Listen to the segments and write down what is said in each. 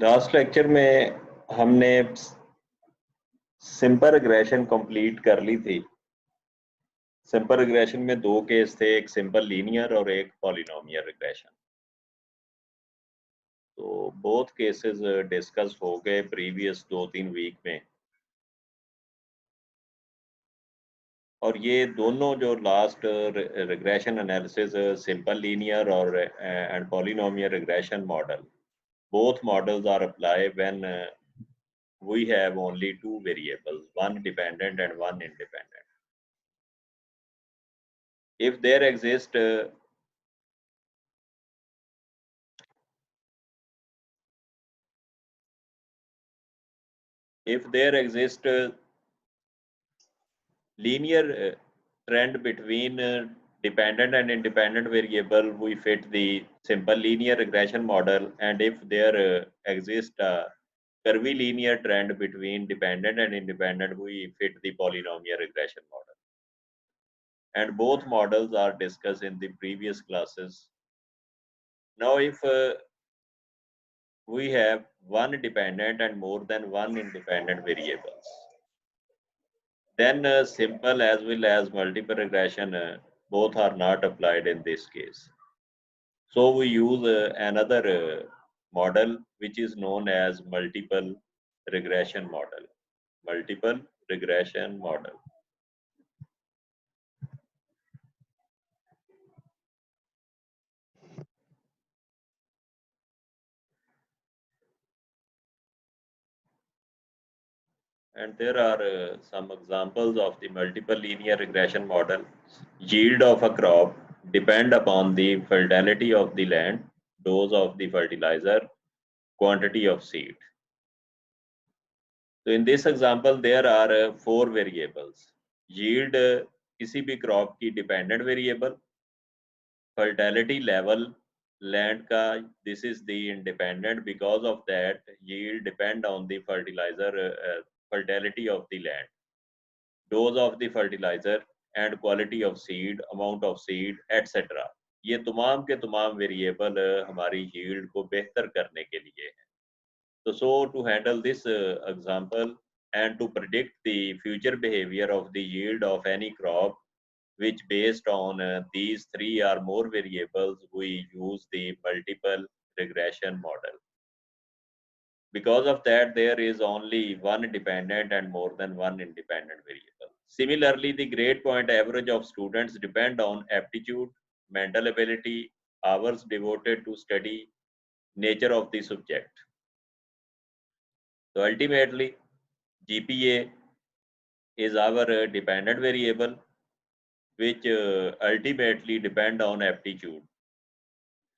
Last lecture में हमने simple regression complete कर ली थी। सिंपल रिग्रेशन में दो केस थे, एक सिंपल लीनियर और एक पॉलिनोमियल रिग्रेशन। तो बोथ केसेस डिस्कस हो गए प्रीवियस 2-3 वीक में, और ये दोनों जो last regression analysis simple linear और and polynomial regression model, both models are applied when we have only two variables, one dependent and one independent. If there exist linear trend between dependent and independent variable, we fit the simple linear regression model. And if there exists a curvilinear trend between dependent and independent, we fit the polynomial regression model. And both models are discussed in the previous classes. Now, if we have one dependent and more than one independent variables, then simple as well as multiple regression both are not applied in this case. So we use another model which is known as multiple regression model. Multiple regression model. And there are some examples of the multiple linear regression model. Yield of a crop depend upon the fertility of the land, dose of the fertilizer, quantity of seed. So in this example, there are four variables. Yield किसी भी crop की dependent variable, fertility level land का, this is the independent, because of that yield depend on the fertility of the land, dose of the fertilizer and quality of seed, amount of seed, etc. ये तमाम के तमाम variable हमारी yield को बेहतर करने के लिए हैं. So to handle this example and to predict the future behavior of the yield of any crop, which based on these three or more variables, we use the multiple regression model. Because of that, there is only one dependent and more than one independent variable. Similarly, the grade point average of students depend on aptitude, mental ability, hours devoted to study, nature of the subject. So ultimately, GPA is our dependent variable, which ultimately depend on aptitude,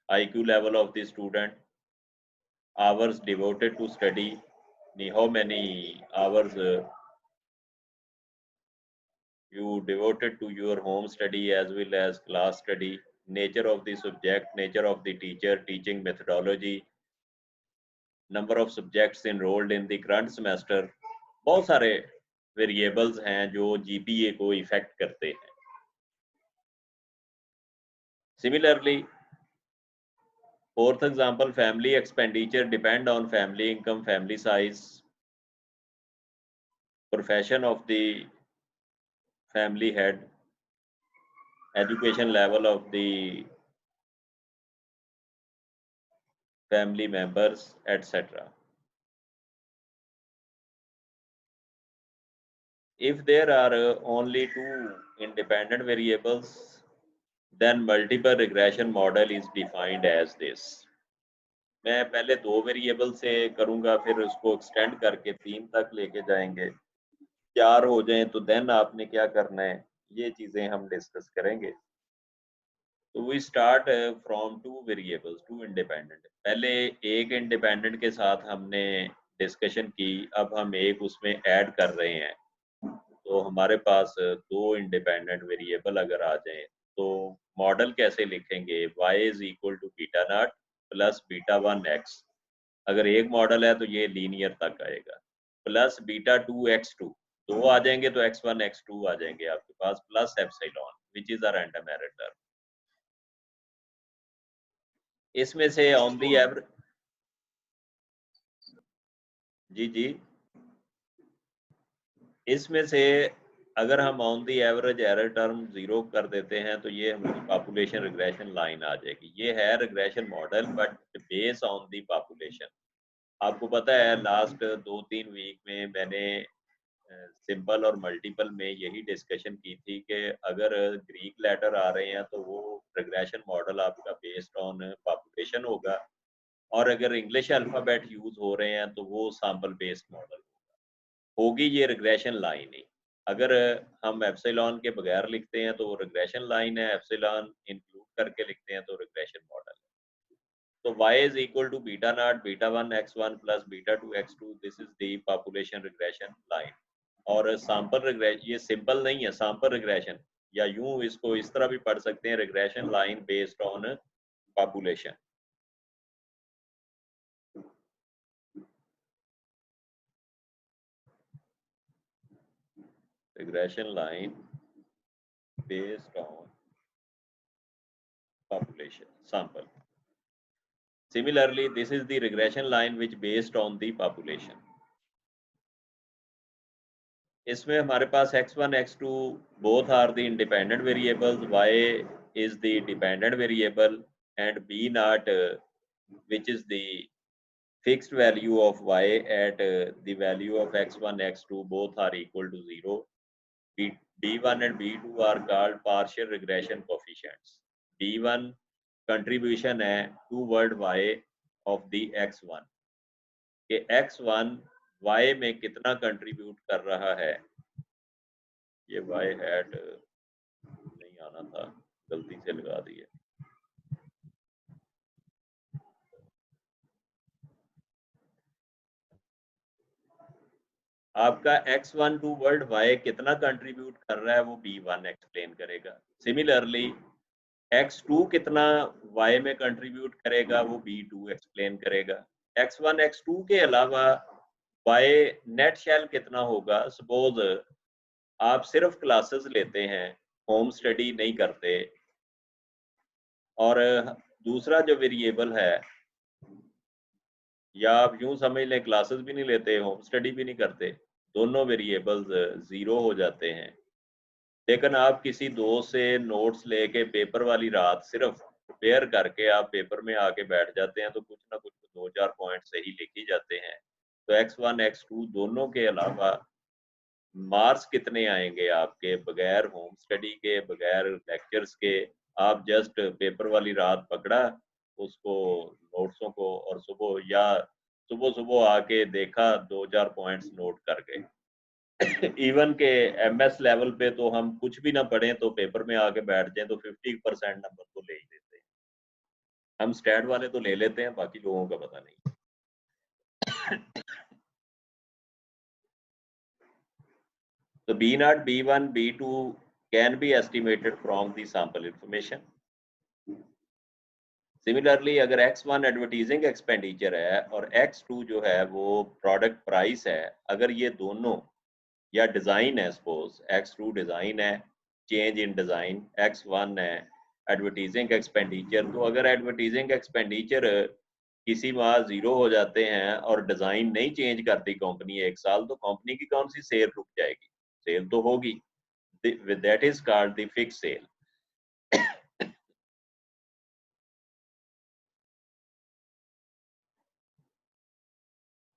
IQ level of the student, hours devoted to study, how many hours you devoted to your home study as well as class study, nature of the subject, nature of the teacher, teaching methodology, number of subjects enrolled in the current semester. बहुत सारे variables हैं जो GPA को effect करते हैं. Similarly, fourth example, family expenditure depend on family income, family size, profession of the family head, education level of the family members, etc. If there are only two independent variables, then multiple regression model is defined as this. मैं पहले दो variable से करूंगा, फिर उसको extend करके तीन तक लेके जाएंगे. चार हो जाएं तो देन आपने क्या करना है, ये चीजें हम डिस्कस करेंगे. तो we start from two variables, two independent. पहले एक इंडिपेंडेंट के साथ हमने डिस्कशन की, अब हम एक उसमें ऐड कर रहे हैं. तो हमारे पास दो इंडिपेंडेंट वेरिएबल अगर आ जाएं तो मॉडल कैसे लिखेंगे, y is equal to beta not plus beta 1x. अगर एक मॉडल है तो ये लीनियर तक आएगा, प्लस बीटा 2x2. दो आ जाएंगे तो x1 x2 आ जाएंगे आपके पास, plus epsilon which is a random error term. इसमें से ऑन दी एवरेज जी जी, इसमें से अगर हम on the average error term 0 कर देते हैं तो ये हमारी पॉपुलेशन रिग्रेशन लाइन आ जाएगी। ये है regression model but base on the population. आपको पता है लास्ट 2-3 वीक में मैंने सिंपल और मल्टीपल में यही डिस्कशन की थी कि अगर ग्रीक लेटर आ रहे हैं तो वो रिग्रेशन मॉडल आपका बेस्ड ऑन पॉपुलेशन होगा, और अगर इंग्लिश अल्फाबेट यूज हो रहे हैं तो वो सैंपल बेस्ड मॉडल होगी। ये रिग्रेशन लाइन ही, अगर हम एप्सिलॉन के बगैर लिखते हैं तो वो रिग्रेशन लाइन है, एप्सिलॉन इंक्लूड करके लिखते हैं तो रिग्रेशन मॉडल है। तो y is equal to beta naught beta 1 x1 plus beta 2 x2, this is the population regression line। और सैंपल रिग्रेशन ये सिंपल नहीं है, सैंपल रिग्रेशन, या यूं इसको इस तरह भी पढ़ सकते हैं, regression line based on population. regression line based on population sample। Similarly, this is the regression line which based on the population। इसमें हमारे पास x1 x2 both are the independent variables, y is the dependent variable and b naught which is the fixed value of y at the value of x1 x2 both are equal to 0। b1 and b2 are called partial regression coefficients। b1 contribution है toward y of the x1 कि x1 y में कितना contribute कर रहा है। ये y hat नहीं आना था, गलती से लगा दिए। आपका x1 टू वर्ड y कितना कंट्रीब्यूट कर रहा है वो b1 एक्सप्लेन करेगा। सिमिलरली x2 कितना y में कंट्रीब्यूट करेगा वो b2 एक्सप्लेन करेगा। x1 x2 के अलावा y नेट शेल कितना होगा। सपोज आप सिर्फ क्लासेस लेते हैं, होम स्टडी नहीं करते, और दूसरा जो वेरिएबल है, या आप यूं समझ लें क्लासेस भी नहीं लेते, होम स्टडी भी नहीं करते, दोनों वेरिएबल्स 0 हो जाते हैं, लेकिन आप किसी दोस्त से नोट्स लेके पेपर वाली रात सिर्फ प्रिपेयर करके आप पेपर में आके बैठ जाते हैं तो कुछ ना कुछ 2-4 पॉइंट सही लिख ही जाते हैं। तो x1 x2 दोनों के अलावा मार्क्स कितने आएंगे आपके बगैर होम स्टडी के, बगैर लेक्चर्स के। आप जस्ट पेपर वाली रात पकड़ा उसको, नोट्सों को, और सुबह सुबह आके देखा 2-4 पॉइंट्स नोट कर गए। इवन के एमएस लेवल पे तो हम कुछ भी ना पढ़ें तो पेपर में आके बैठ जाएं तो 50% नंबर तो ले ही लेते हैं। हम स्टैट वाले तो ले लेते हैं, बाकी लोगों का पता नहीं। So B naught, B1, B2 can be estimated from the sample information। Similarly, अगर X1 एडवर्टीजिंग एक्सपेंडिचर है और X2 जो है वो प्रोडक्ट प्राइस है, अगर ये दोनों, या डिज़ाइन है, सपोज X2 डिज़ाइन है, चेंज इन डिज़ाइन, X1 है एडवर्टीजिंग एक्सपेंडिचर, तो अगर एडवर्टीजिंग एक्सपेंडिचर किसी माह 0 हो जाते हैं और डिज़ाइन नहीं चेंज करती कंपनी 1 साल, तो कंपनी की कौन सी सेल रुक जाएगी? सेल तो होगी। That is called the fixed sale।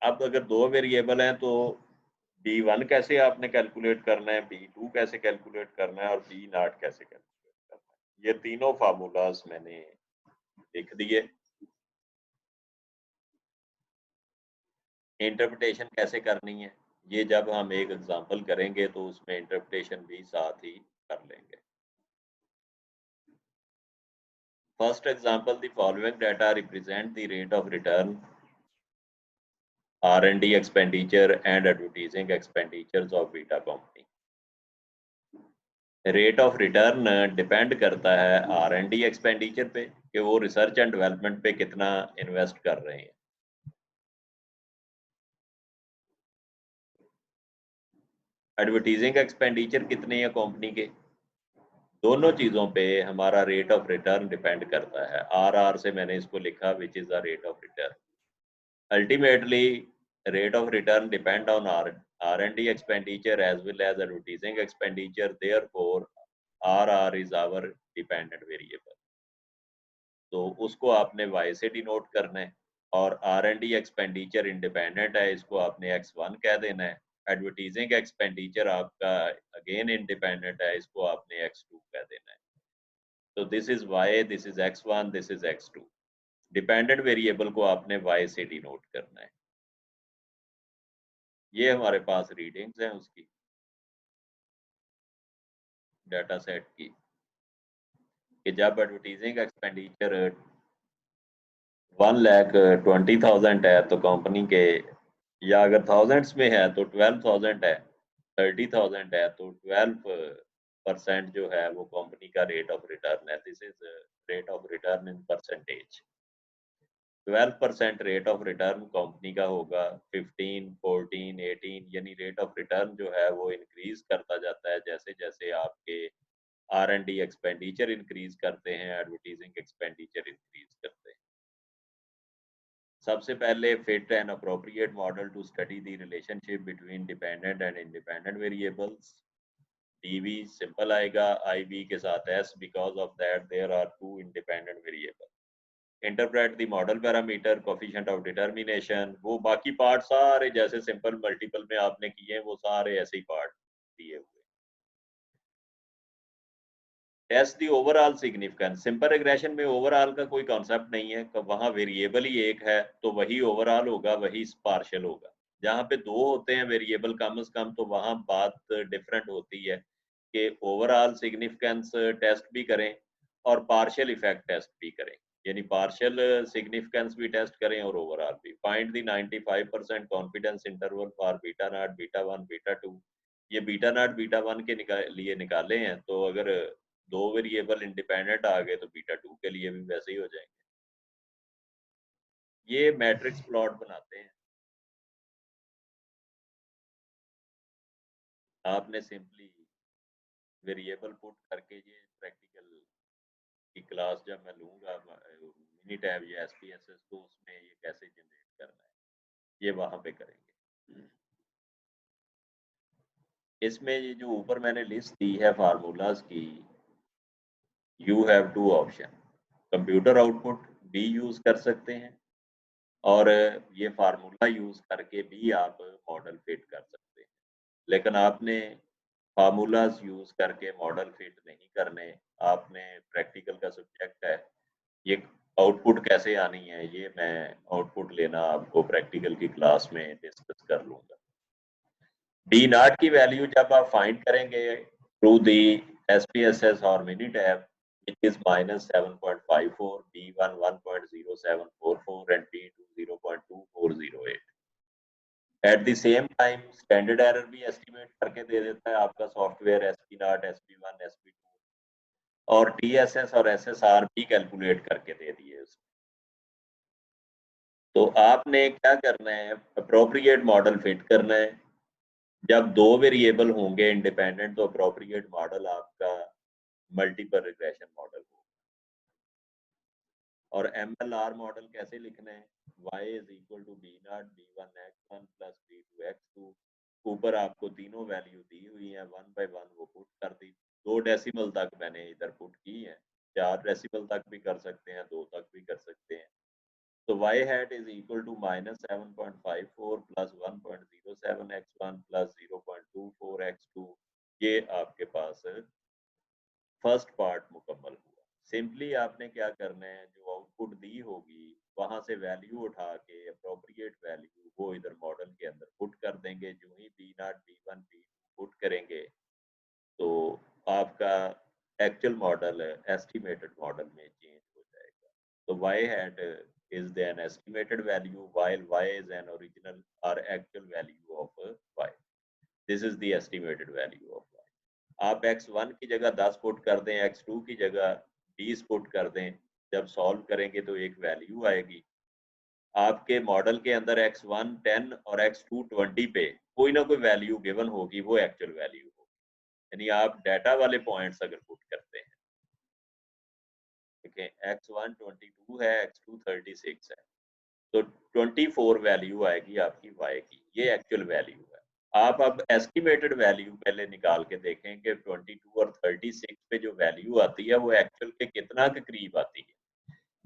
अब अगर दो वेरिएबल हैं तो B1 कैसे आपने कैलकुलेट करना है, B2 कैसे कैलकुलेट करना है और B नॉट कैसे कैलकुलेट करना है, ये तीनों फार्मूलाज मैंने लिख दिए। इंटरप्रिटेशन कैसे करनी है ये जब हम एक एग्जांपल करेंगे तो उसमें इंटरप्रिटेशन भी साथ ही कर लेंगे। First example, the following data represent the rate of return R&D expenditure and advertising expenditures of Vita company। Rate of return depend करता है R&D एक्सपेंडिचर पे कि वो रिसर्च एंड डेवलपमेंट पे कितना इन्वेस्ट कर रहे हैं। एडवर्टीजिंग एक्सपेंडिचर कितने हैं कंपनी के, दोनों चीज़ों पे हमारा रेट ऑफ रिटर्न डिपेंड करता है। RR से मैंने इसको लिखा which is the rate of return. Ultimately rate of return depend on R&D expenditure as well as advertising expenditure. Therefore, RR is our dependent variable. तो उसको आपने y से डिनोट करना है और R&D एक्सपेंडिचर इंडिपेंडेंट है, इसको आपने x1 कह देना है। एडवर्टाइजिंग एक्सपेंडिचर आपका अगेन इंडिपेंडेंट है, इसको आपने x2 कह देना है। तो this is y, this is x1, this is x2। Dependent variable को आपने y से डिनोट करना है। ये हमारे पास रीडिंग्स हैं उसकी डाटा सेट की कि जब एडवर्टाइजिंग एक्सपेंडिचर 1,20,000 है तो कंपनी के, या अगर थाउजेंड्स में है तो 12,000 है, 30,000 है तो 12% जो है वो कंपनी का रेट ऑफ रिटर्न है। This is rate of return in percentage. 12% rate of return company का होगा। 15, 14, 18 यानी रेट ऑफ रिटर्न जो है वो इंक्रीज करता जाता है जैसे जैसे आपके R&D एक्सपेंडिचर इंक्रीज करते हैं, एडवर्टाइजिंग एक्सपेंडिचर इंक्रीज करते हैं। सबसे पहले fit an appropriate model to study the relationship between dependent and independent variables. DV simple आएगा IB के साथ S because of that there are two independent variable. Interpret the model parameter, coefficient of determination, वो बाकी part सारे जैसे simple multiple में आपने किए हैं वो सारे ऐसे ही पार्ट दिए हुए। Test the overall significance. Simple regression में ओवरऑल का कोई कॉन्सेप्ट नहीं है, वहां वेरिएबल ही एक है तो वही ओवरऑल होगा, वही पार्शियल होगा। जहाँ पे दो होते हैं वेरिएबल कम से कम तो वहां बात डिफरेंट होती है कि ओवरऑल सिग्निफिकेंस टेस्ट भी करें और पार्शियल इफेक्ट टेस्ट भी करें, यानी पार्शियल सिग्निफिकेंस भी टेस्ट करें और ओवरऑल भी। Find the 95% confidence interval for beta not, beta 1, beta 2। ये बीटा नॉट बीटा 1 के लिए निकाले हैं, तो अगर दो वेरिएबल इंडिपेंडेंट आ गए तो बीटा 2 के लिए भी वैसे ही हो जाएंगे। ये मैट्रिक्स प्लॉट बनाते हैं। आपने सिंपली वेरिएबल पुट करके, ये प्रैक्टिकल की क्लास जब मैं लूंगा मिनी टैब या SPSS, तो उसमें ये कैसे जनरेट करना है ये वहां पे करेंगे। इसमें ये जो ऊपर मैंने लिस्ट दी है फार्मूलाज की, you have two option. Computer output भी यूज कर सकते हैं और ये फार्मूला यूज करके भी आप मॉडल फिट कर सकते हैं, लेकिन आपने फार्मूलाज यूज करके मॉडल फिट नहीं करने। आपने प्रैक्टिकल का सब्जेक्ट है, ये आउटपुट कैसे आनी है ये मैं आउटपुट लेना आपको प्रैक्टिकल की क्लास में डिस्कस कर लूंगा। डी नॉट की वैल्यू जब आप फाइंड करेंगे थ्रू दी SPSS और mini tab, which is -7.54, B1 1.0744 and B2 0.2408। At the same time standard error भी एस्टिमेट करके दे देता है आपका सॉफ्टवेयर, SP0, SP1, SP2 और TSS और SSR भी कैलकुलेट करके दे दिए उसमें। तो आपने क्या करना है, अप्रोप्रिएट मॉडल फिट करना है। जब दो वेरिएबल होंगे इंडिपेंडेंट तो अप्रोप्रिएट मॉडल आपका मल्टीपल रिग्रेशन मॉडल होगा। और MLR मॉडल कैसे लिखना है, y is equal to B0 B1 x1 plus B2 x2। ऊपर आपको तीनों वैल्यू दी हुई है, 1 बाय 1 वो पुट कर दी। 2 डेसिमल तक मैंने इधर पुट की है, 4 डेसिमल तक भी कर सकते हैं, 2 तक भी कर सकते हैं। तो y hat is equal to -7.54 plus 1.07 x1 plus 0.24 x2। ये आपके पास फर्स्ट पार्ट मुकम्मल हुआ। सिंपली आपने क्या करना है, जो आउटपुट दी होगी वहां से वैल्यू उठा के अप्रोप्रिएट वैल्यू वो इधर मॉडल के अंदर पुट कर देंगे। जो ही B0 B1 B2 पुट करेंगे तो आपका एक्चुअल मॉडल एस्टिमेटेड मॉडल में चेंज हो जाएगा। तो y hat is an estimated value while y is an original or actual value of y। This is the estimated value of y। आप x1 की जगह 10 पुट कर दें, x2 की जगह 20 पुट कर दें, जब सॉल्व करेंगे तो एक वैल्यू आएगी। आपके मॉडल के अंदर x1 10 और x2 20 पे कोई ना कोई वैल्यू गिवन होगी, वो एक्चुअल वैल्यू होगी। यानी आप डाटा वाले पॉइंट्स अगर पुट करते हैं, ठीक है, x1 22 है, x2 36 है, तो 24 वैल्यू आएगी आपकी y की, ये एक्चुअल वैल्यू है। आप अब एस्टिमेटेड वैल्यू पहले निकाल के देखें कि 22 और 36 पे जो वैल्यू आती है वो एक्चुअल के कितना के करीब आती है।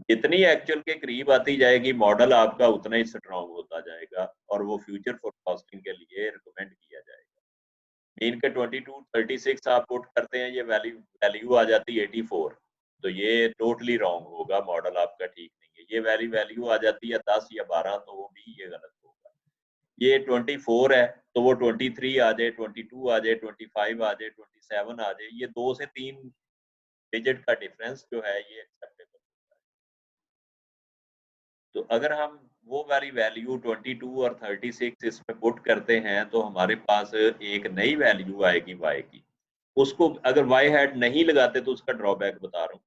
जितनी एक्चुअल के करीब आती जाएगी मॉडल आपका उतना ही स्ट्रॉन्ग होता जाएगा और वो फ्यूचर फोरकास्टिंग के लिए रिकमेंड किया जाएगा। मीन के 22 36 आप पुट करते हैं, ये वैल्यू आ जाती है 84, तो ये टोटली रॉन्ग होगा, मॉडल आपका ठीक नहीं है। ये वैल्यू आ जाती है 10 या 12, तो वो भी ये गलत होगा। ये 24 है तो वो 23 आ जाए, 22 आ जाए, 25 आ जाए, 27 आ जाए, ये 2 से 3 डिजिट का डिफरेंस जो है ये एक्सेप्टेबल होता है। तो अगर हम वो वाली वैल्यू 22 और 36 इसमें पुट करते हैं तो हमारे पास एक नई वैल्यू आएगी y की। उसको अगर y हैट नहीं लगाते तो उसका ड्रॉबैक बता रहा हूँ।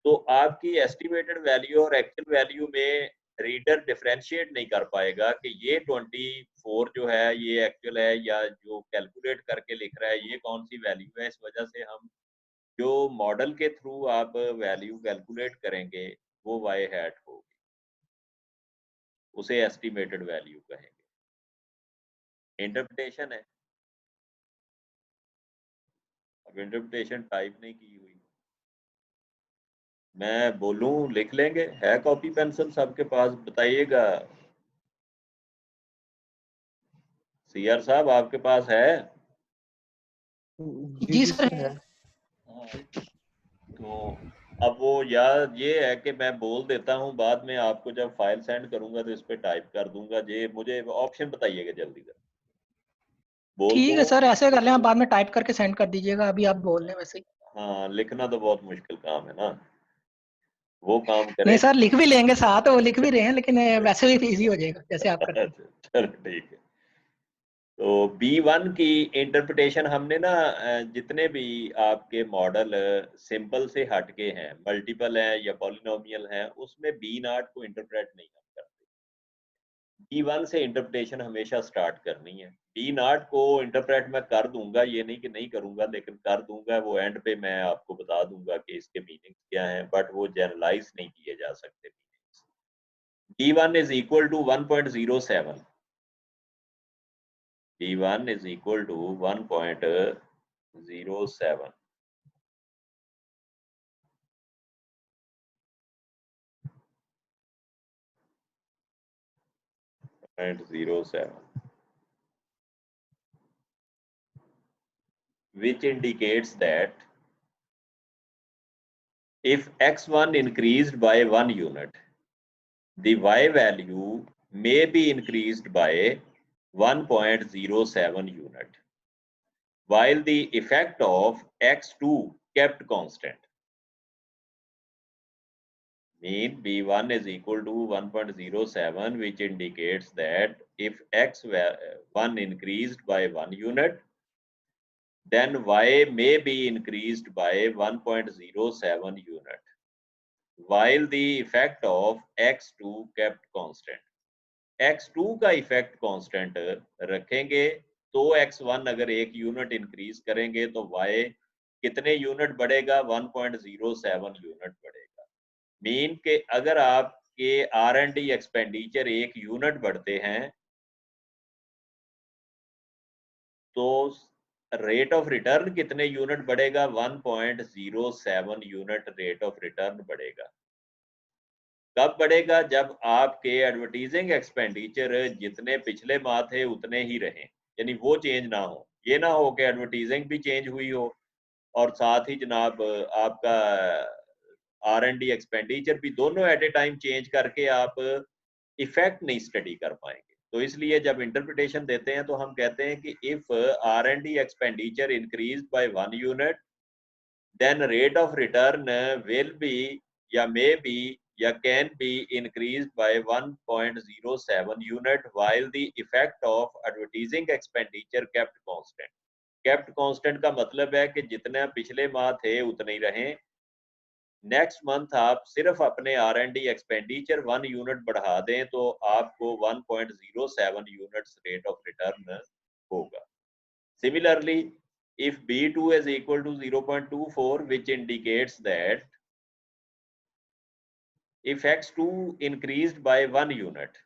तो आपकी एस्टिमेटेड वैल्यू और एक्चुअल वैल्यू में रीडर डिफरेंशिएट नहीं कर पाएगा कि ये 24 जो है ये एक्चुअल है या जो कैलकुलेट करके लिख रहा है ये कौन सी वैल्यू है। इस वजह से हम जो मॉडल के थ्रू आप वैल्यू कैलकुलेट करेंगे वो y हैट होगी, उसे एस्टिमेटेड वैल्यू कहेंगे। इंटरप्रिटेशन है, अब इंटरप्रिटेशन टाइप नहीं की हुई, मैं बोलूं लिख लेंगे। है कॉपी पेंसिल सबके पास, बताइएगा। सीआर साहब आपके पास है? जी जी सर सर है। तो अब वो यार ये है कि मैं बोल देता हूँ, बाद में आपको जब फाइल सेंड करूंगा तो इस पे टाइप कर दूंगा। ये मुझे ऑप्शन बताइएगा जल्दी से, बोल ठीक दो। है सर, ऐसे कर लें, आप बाद में टाइप करके सेंड कर दीजिएगा, अभी आप बोल रहे हैं वैसे ही। हाँ, लिखना तो बहुत मुश्किल काम है ना, वो काम नहीं करें। सर, लिख भी लेंगे, साथ वो लिख भी रहे हैं, लेकिन वैसे भी इजी हो जाएगा जैसे आप करते हैं। चलो ठीक है। तो B1 की इंटरप्रिटेशन हमने ना जितने भी आपके मॉडल सिंपल से हटके हैं, मल्टीपल हैं या पॉलिनोमियल हैं, उसमें B0 को इंटरप्रेट नहीं हम करते। B1 से इंटरप्रिटेशन हमेशा स्टार्ट करनी है। B0 को इंटरप्रेट मैं कर दूंगा, ये नहीं कि नहीं करूंगा, लेकिन कर दूंगा। वो एंड पे मैं आपको बता दूंगा कि इसके मीनिंग्स क्या हैं, बट वो जनरलाइज नहीं किए जा सकते meanings. B1 is equal to 1.07. B1 is equal to 1.07. Which indicates that if x1 increased by 1 unit, the y value may be increased by 1.07 unit, while the effect of x2 kept constant. Mean B1 is equal to 1.07, which indicates that if x1 increased by 1 unit, then y may be increased by 1.07 unit, while the effect of x2 kept constant. x2 का effect constant रखेंगे तो x1 अगर 1 unit increase करेंगे तो y कितने unit बढ़ेगा? 1.07 unit बढ़ेगा। Mean के अगर आपके R&D एक्सपेंडिचर 1 यूनिट बढ़ते हैं तो रेट ऑफ रिटर्न कितने यूनिट बढ़ेगा? 1.07 यूनिट रेट ऑफ रिटर्न बढ़ेगा। कब बढ़ेगा? जब आपके एडवर्टीजिंग एक्सपेंडिचर जितने पिछले माह थे उतने ही रहें, यानी वो चेंज ना हो। ये ना हो कि एडवर्टीजिंग भी चेंज हुई हो और साथ ही जनाब आपका R&D एक्सपेंडिचर भी, दोनों एट ए टाइम चेंज करके आप इफेक्ट नहीं स्टडी कर पाएंगे। तो इसलिए जब इंटरप्रिटेशन देते हैं तो हम कहते हैं कि if R&D expenditure increase by 1 unit, then rate of return will be या may be या can be increased by 1.07 unit, while the effect of advertising expenditure kept constant. kept constant का मतलब है कि जितने पिछले माह थे उतने ही रहें। नेक्स्ट मंथ आप सिर्फ अपने R&D एक्सपेंडिचर 1 यूनिट बढ़ा दें तो आपको 1.07 यूनिट्स रेट ऑफ रिटर्न होगा। Similarly, if B2 is equal to 0.24, which indicates that if x2 increased by 1 unit,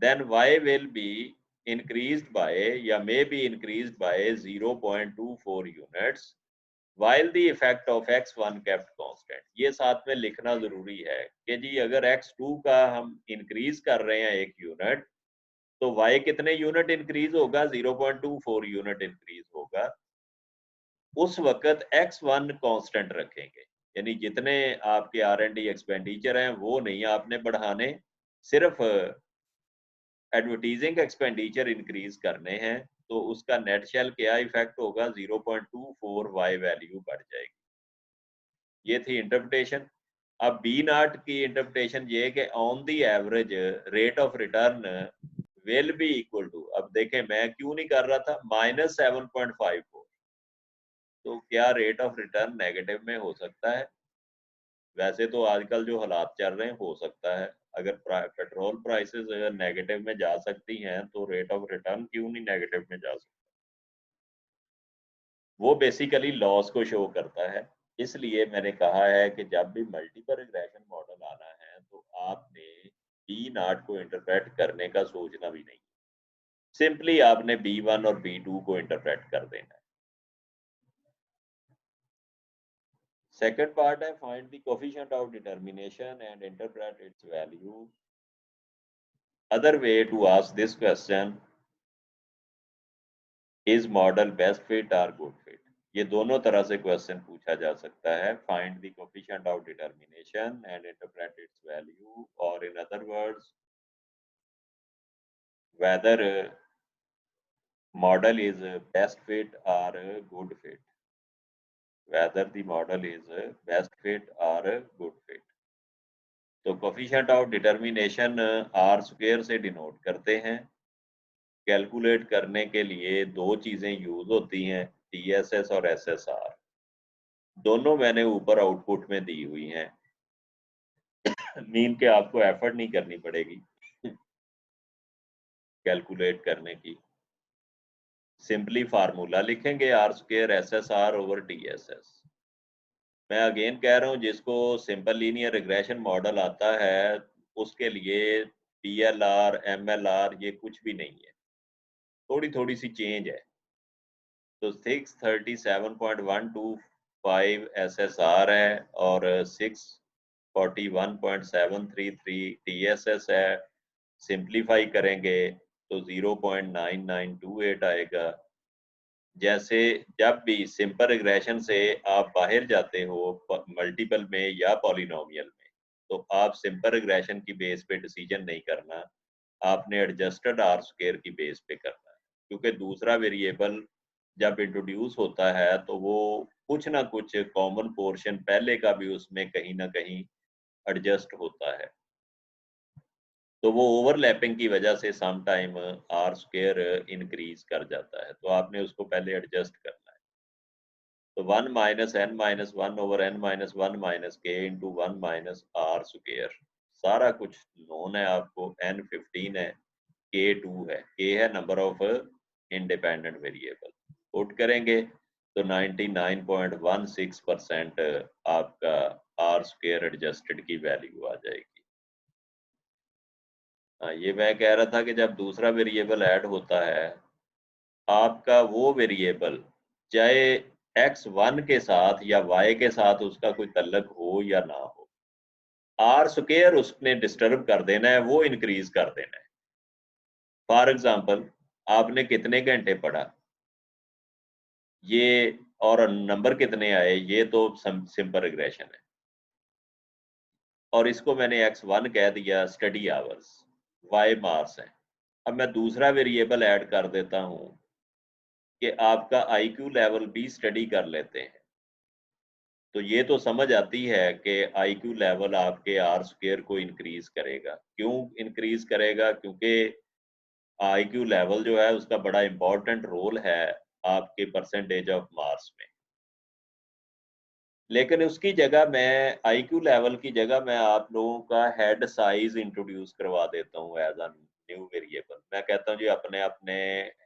then y will be increased by या may be increased by 0.24 units while the effect of x1 kept constant. ये साथ में लिखना जरूरी है कि जी अगर x2 का हम इंक्रीज कर रहे हैं 1 यूनिट तो y कितने यूनिट इंक्रीज होगा 0.24 यूनिट इंक्रीज होगा। उस वक्त x1 कांस्टेंट रखेंगे, यानी जितने आपके R&D एक्सपेंडिचर हैं वो नहीं आपने बढ़ाने, सिर्फ एडवर्टीजिंग एक्सपेंडिचर इंक्रीज करने हैं, तो उसका नेट शेल क्या इफेक्ट होगा 0.24 y वैल्यू बढ़ जाएगी। ये थी इंटरप्रिटेशन। अब बी नॉट की इंटरप्रिटेशन ये कि on the average rate of return will be equal to, अब देखें मैं क्यों नहीं कर रहा था, -7.54, तो क्या रेट ऑफ रिटर्न नेगेटिव में हो सकता है? वैसे तो आजकल जो हालात चल रहे हैं हो सकता है, अगर पेट्रोल प्राइसेस अगर नेगेटिव में जा सकती हैं तो रेट ऑफ रिटर्न क्यों नहीं नेगेटिव में जा सकता? वो बेसिकली लॉस को शो करता है। इसलिए मैंने कहा है कि जब भी मल्टीपल रिग्रेशन मॉडल आना है तो आपने बी नॉट को इंटरप्रेट करने का सोचना भी नहीं, सिंपली आपने B1 और B2 को इंटरप्रेट कर देना है। सेकंड पार्ट है find the coefficient of determination and interpret its value. Other way to ask this question, is model best fit और गुड फिट? ये दोनों तरह से क्वेश्चन पूछा जा सकता है। Find the coefficient of determination and interpret its value, और in other words whether model is best fit or good fit, whether the model is best fit or good fit। तो coefficient of determination R square से denote करते हैं। Calculate करने के लिए दो चीजें यूज होती हैं, टीएसएस और एसएसआर। दोनों मैंने ऊपर आउटपुट में दी हुई हैं, मीन के आपको एफर्ट नहीं करनी पड़ेगी कैलकुलेट करने की। सिंपली फार्मूला लिखेंगे R square SSR over TSS. मैं अगेन कह रहा हूँ, जिसको सिंपल लीनियर रिग्रेशन मॉडल आता है उसके लिए पीएलआर एमएलआर ये कुछ भी नहीं है, थोड़ी थोड़ी सी चेंज है। तो 637.125 एसएसआर है और 641.733 टीएसएस है। सिंप्लीफाई करेंगे तो 0.9928 आएगा। जैसे जब भी सिंपल रिग्रेशन से आप बाहर जाते हो मल्टीपल में या पॉलिनोमियल में, तो आप सिंपल रिग्रेशन की बेस पे डिसीजन नहीं करना, आपने एडजस्टेड आर स्क्वायर की बेस पे करना है, क्योंकि दूसरा वेरिएबल जब इंट्रोड्यूस होता है तो वो कुछ ना कुछ कॉमन पोर्शन पहले का भी उसमें कहीं ना कहीं एडजस्ट होता है, तो वो ओवरलैपिंग की वजह से some time R square increase कर जाता है, तो आपने उसको पहले एडजस्ट करना है। तो 1 minus n minus one over n minus one minus k into 1 minus R square, सारा कुछ नोन है आपको। एन 15 है, के 2 है, के है number of independent variable. Put करेंगे तो 99.16% आपका आर स्क्वायर एडजस्टेड की वैल्यू आ जाएगी। ये मैं कह रहा था कि जब दूसरा वेरिएबल ऐड होता है, आपका वो वेरिएबल चाहे x1 के साथ या y के साथ उसका कोई तल्लक हो या ना हो, आर स्क्वायर उसने डिस्टर्ब कर देना है, वो इंक्रीज कर देना है। फॉर एग्जाम्पल आपने कितने घंटे पढ़ा ये, और नंबर कितने आए, ये तो सिंपल रिग्रेशन है, और इसको मैंने x1 कह दिया स्टडी आवर्स, y मार्क्स है। अब मैं दूसरा वेरिएबल ऐड कर देता हूँ कि आपका आईक्यू लेवल भी स्टडी कर लेते हैं, तो ये तो समझ आती है कि आईक्यू लेवल आपके आर स्क्वायर को इंक्रीज करेगा। क्यों इंक्रीज करेगा? क्योंकि आईक्यू लेवल जो है उसका बड़ा इंपॉर्टेंट रोल है आपके परसेंटेज ऑफ मार्क्स में। लेकिन उसकी जगह मैं आईक्यू लेवल की जगह मैं आप लोगों का हेड साइज इंट्रोड्यूस करवा देता हूँ एज अ न्यू वेरिएबल। मैं कहता हूँ जी अपने अपने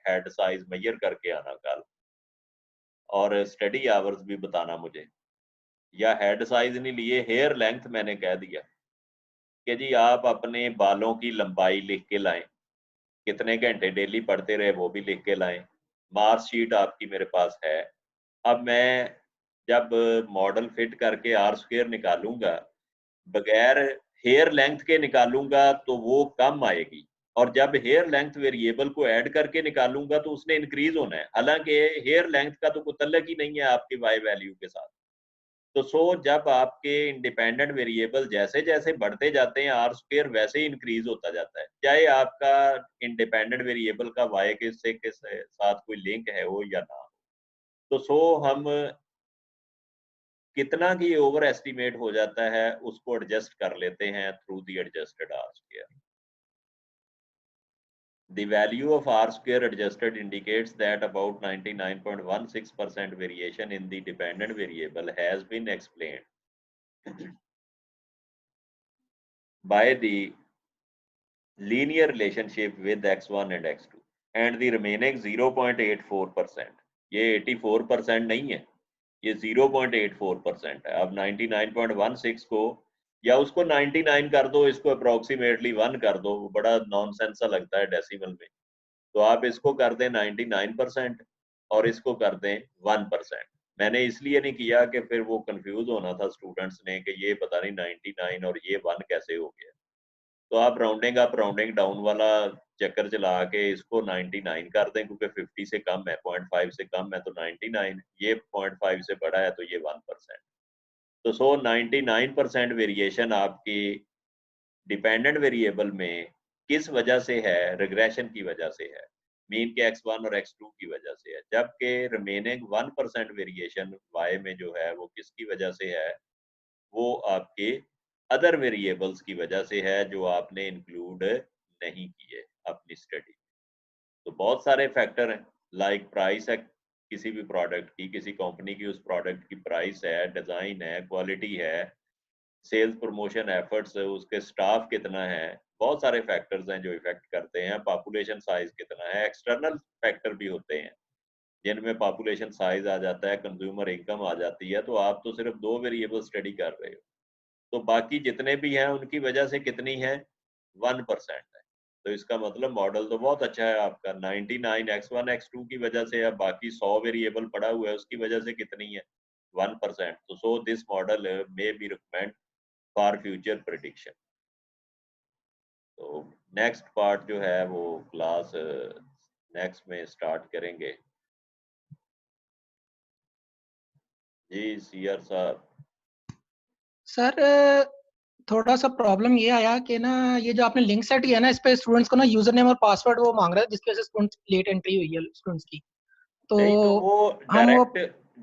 हेड साइज मेजर करके आना कल, और स्टडी आवर्स भी बताना मुझे, या हेड साइज नहीं लिए हेयर लेंथ मैंने कह दिया, कि जी आप अपने बालों की लंबाई लिख के लाएं, कितने घंटे डेली पढ़ते रहे वो भी लिख के लाएं, मार्कशीट आपकी मेरे पास है। अब मैं जब मॉडल फिट करके आर स्क्वायर निकालूंगा, बगैर हेयर लेंथ के निकालूंगा तो वो कम आएगी, और जब हेयर लेंथ वेरिएबल को ऐड करके निकालूंगा तो उसने इंक्रीज होना है। हालांकि हेयर लेंथ का तो कोई तल्लक ही नहीं है आपके वाई वैल्यू के साथ। तो जब आपके इंडिपेंडेंट वेरिएबल जैसे जैसे बढ़ते जाते हैं, आर स्क्वायर वैसे ही इंक्रीज होता जाता है, चाहे आपका इंडिपेंडेंट वेरिएबल का वाई के साथ कोई लिंक है हो या ना। तो हम कितना की ओवर एस्टिमेट हो जाता है उसको एडजस्ट कर लेते हैं through the adjusted are square. The value of R square adjusted indicates that about 99.16% variation in the dependent variable has been explained by the linear relationship with x1 and x2 and the remaining 0.84%. ये 84% नहीं है, ये 0.84% है। अब 99.16 को या उसको 99 कर दो, इसको अप्रोक्सीमेटली 1 कर दो, बड़ा नॉनसेंस सा लगता है डेसिमल में। तो आप इसको कर दें 99% और इसको कर दें 1%। मैंने इसलिए नहीं किया कि फिर वो कंफ्यूज होना था स्टूडेंट्स ने कि ये पता नहीं 99 और ये 1 कैसे हो गया। तो आप राउंडिंग अप राउंडिंग डाउन वाला चक्कर चला के इसको 99 कर दें, क्योंकि 50 से कम है, 0.5 से कम है तो 99, ये 0.5 से बड़ा है तो ये 1%। तो 99% वेरिएशन आपकी डिपेंडेंट वेरिएबल में किस वजह से है? रिग्रेशन की वजह से है, मीन के x1 और x2 की वजह से है। जबकि रिमेनिंग 1% वेरिएशन y में जो है वो किसकी वजह से है? वो आपके अदर वेरिएबल्स की वजह से है जो आपने इंक्लूड नहीं किए अपनी स्टडी। तो बहुत सारे फैक्टर हैं, लाइक प्राइस है किसी भी प्रोडक्ट की, किसी कंपनी की उस प्रोडक्ट की प्राइस है, डिजाइन है, क्वालिटी है, सेल्स प्रमोशन एफर्ट्स, उसके स्टाफ कितना है, बहुत सारे फैक्टर्स हैं जो इफेक्ट करते हैं। पॉपुलेशन साइज कितना है, एक्सटर्नल फैक्टर भी होते हैं जिनमें पॉपुलेशन साइज आ जाता है, कंज्यूमर इनकम आ जाती है। तो आप तो सिर्फ 2 वेरिएबल स्टडी कर रहे हो, तो बाकी जितने भी हैं उनकी वजह से कितनी है? 1% है। तो इसका मतलब मॉडल तो बहुत अच्छा है आपका। 99 x1 x2 की वजह से, अब बाकी 100 वेरिएबल पड़ा हुआ है उसकी वजह से कितनी है? 1%। तो this model may be recommend for future prediction. तो नेक्स्ट पार्ट जो है वो क्लास नेक्स्ट में स्टार्ट करेंगे। जी सीआर साहब। सर थोड़ा सा प्रॉब्लम ये आया कि ना ये जो आपने लिंक सेट किया ना, इस पे स्टूडेंट्स को ना यूजर नेम और पासवर्ड वो मांग रहा है, जिसकी वजह से स्टूडेंट्स लेट एंट्री हुई है स्टूडेंट्स की। तो नहीं तो वो हम वो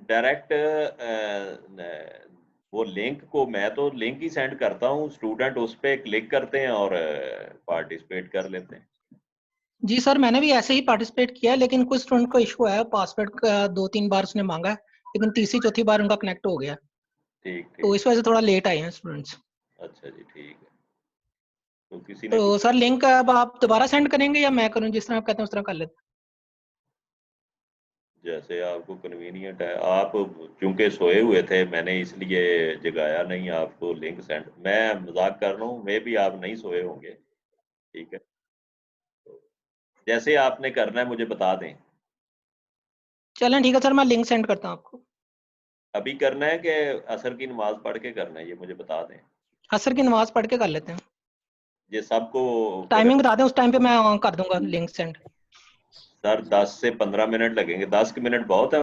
डायरेक्ट वो लिंक को मैं तो लिंक ही सेंड करता हूँ, स्टूडेंट उस पर क्लिक करते हैं और पार्टिसिपेट कर लेते हैं। जी सर, मैंने भी ऐसे ही पार्टिसिपेट किया है, लेकिन कुछ स्टूडेंट को इशू है, पासवर्ड का 2-3 बार उसने मांगा है, लेकिन तीसरी चौथी बार उनका कनेक्ट हो गया। ठीक तो ठीक। इस वजह से थोड़ा लेट आए हैं स्टूडेंट्स। अच्छा जी ठीक है। तो किसी ने तो कुछ सर लिंक अब आप दोबारा सेंड करेंगे या मैं करूं? जिस तरह आप कहते हैं उस तरह कर लेते जैसे आपको कन्वीनियंट है, आप क्योंकि सोए हुए थे मैंने इसलिए जगाया नहीं आपको लिंक सेंड। मैं मजाक कर रहा हूँ, मे भी आप नहीं सोए होंगे। ठीक है, तो जैसे आपने करना है मुझे बता दें। चलें ठीक है सर, मैं लिंक सेंड करता हूँ आपको। अभी करना है कि असर की नमाज पढ़ के करना है, ये मुझे बता दें। असर की नमाज पढ़ के कर लेते हैं। ये सबको फिर टाइमिंग बता दें, उस टाइम पे मैं कर दूंगा लिंक सेंड। सर 10 से 15 मिनट लगेंगे, 10 मिनट बहुत है।